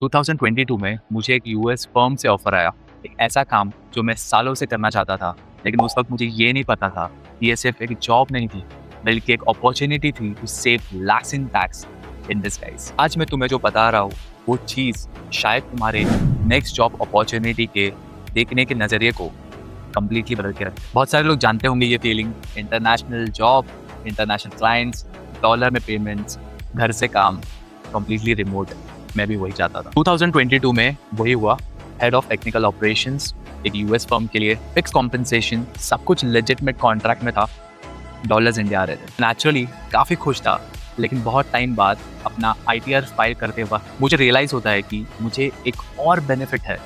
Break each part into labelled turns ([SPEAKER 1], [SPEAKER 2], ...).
[SPEAKER 1] 2022 में मुझे एक यूएस फर्म से ऑफर आया, एक ऐसा काम जो मैं सालों से करना चाहता था, लेकिन उस वक्त मुझे ये नहीं पता था कि ये सिर्फ एक जॉब नहीं थी, बल्कि एक अपॉर्चुनिटी थी to save lakhs in tax in disguise. आज मैं तुम्हें जो बता रहा हूँ, वो चीज़ शायद तुम्हारे नेक्स्ट जॉब अपॉर्चुनिटी के देखने के नज़रिए को कम्प्लीटली बदल के रखे। बहुत सारे लोग जानते होंगे ये feeling, international job, international clients, dollar में पेमेंट्स, घर से काम, कम्प्लीटली रिमोट। मैं भी वही चाहता था। 2022 में वही हुआ। हेड ऑफ टेक्निकल ऑपरेशंस एक यूएस फर्म के लिए, फिक्स कॉम्पनसेशन, सब कुछ लेजिटिमेट कॉन्ट्रैक्ट में था, डॉलर्स इंडिया आ रहे थे। नेचुरली काफ़ी खुश था, लेकिन बहुत टाइम बाद अपना आईटीआर फाइल करते वक्त मुझे रियलाइज़ होता है कि मुझे एक और बेनिफिट है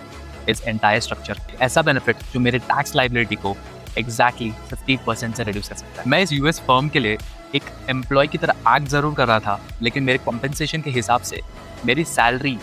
[SPEAKER 1] इस एंटायर स्ट्रक्चर। ऐसा बेनिफिट जो मेरे टैक्स लाइबिलिटी को एग्जैक्टली 50% से रिड्यूस कर सकता है। मैं इस यूएस फर्म के लिए एक एम्प्लॉय की तरह एक्ट ज़रूर कर रहा था, लेकिन मेरे कॉम्पनसेशन के हिसाब से मेरी salary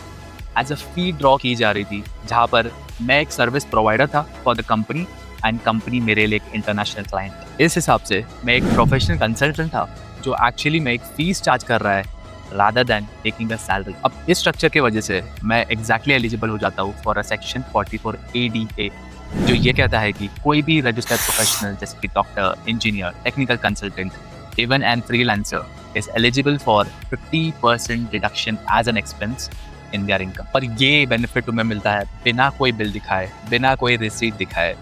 [SPEAKER 1] as a fee draw की जा रही थी, जहाँ पर मैं एक सर्विस प्रोवाइडर था for the company and company मेरे लिए एक इंटरनेशनल क्लाइंट। इस हिसाब से मैं एक प्रोफेशनल कंसल्टेंट था जो एक्चुअली में एक फीस चार्ज कर रहा है rather than taking the salary. अब इस स्ट्रक्चर की वजह से मैं एग्जैक्टली एलिजिबल हो जाता हूँ फॉर अ सेक्शन 44 ADA, जो ये कहता है कि कोई भी रजिस्टर्ड प्रोफेशनल जैसे कि doctor, engineer, technical consultant, even and freelancer is eligible for 50% deduction as an expense in their income। और ये बेनिफिट तुम्हें मिलता है बिना कोई बिल दिखाए, बिना कोई रिसीट दिखाए,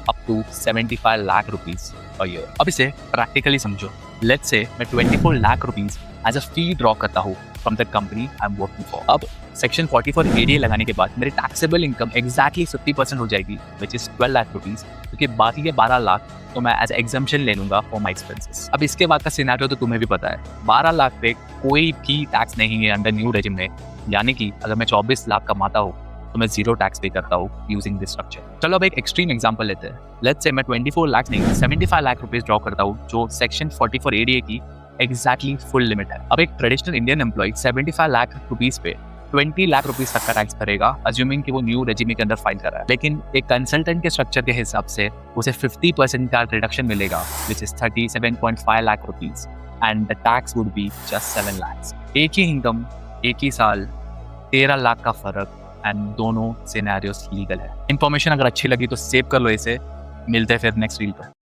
[SPEAKER 1] up to 75 lakh rupees a year. अब इसे प्रैक्टिकली समझो। लेट्स से मैं 24 lakh rupees as a fee draw करता हूँ from the company I am working for. अब सेक्शन 44 ADA लगाने के बाद मेरी टैक्सेबल इनकम एग्जैक्टली 50% हो जाएगी, विच इज 12 लाख रुपीज, क्योंकि बाकी के 12 लाख तो मैं एज एग्जम्पशन ले लूंगा फॉर माई एक्सपेंसेस। अब इसके बाद का सिनेरियो तो तुम्हें भी पता है, 12 लाख पे कोई भी टैक्स नहीं है अंडर न्यू रेजिम में, यानी कि अगर मैं 24 लाख कमाता हूँ तो मैं जीरो टैक्स पे करता हूँ यूजिंग दिस स्ट्रक्चर। चलो अब एक एक्सट्रीम एग्जांपल लेते हैं। लेट्स से मैं 24 लाख नहीं 75 लाख रुपीज ड्रॉ करता हूँ, जो सेक्शन 44 ADA की एग्जैक्टली फुल लिमिट है। अब एक traditional Indian employ 75 lakh rupees पे 20 लाख रुपीज तक का टैक्स भरेगा, अज्यूमिंग कि वो न्यू रेजिमे के अंदर फाइल कर रहा है। लेकिन एक कंसल्टेंट के स्ट्रक्चर के हिसाब से उसे 50% का रिडक्शन मिलेगा, which is 37.5 lakh rupees, and the tax would be just 7 lakh. एक ही इनकम, एक ही साल, 13 लाख का फर्क, एंड दोनों सिनेरियोस लीगल है। इन्फॉर्मेशन अगर अच्छी लगी तो सेव कर लो इसे। मिलते हैं फिर नेक्स्ट रील पर।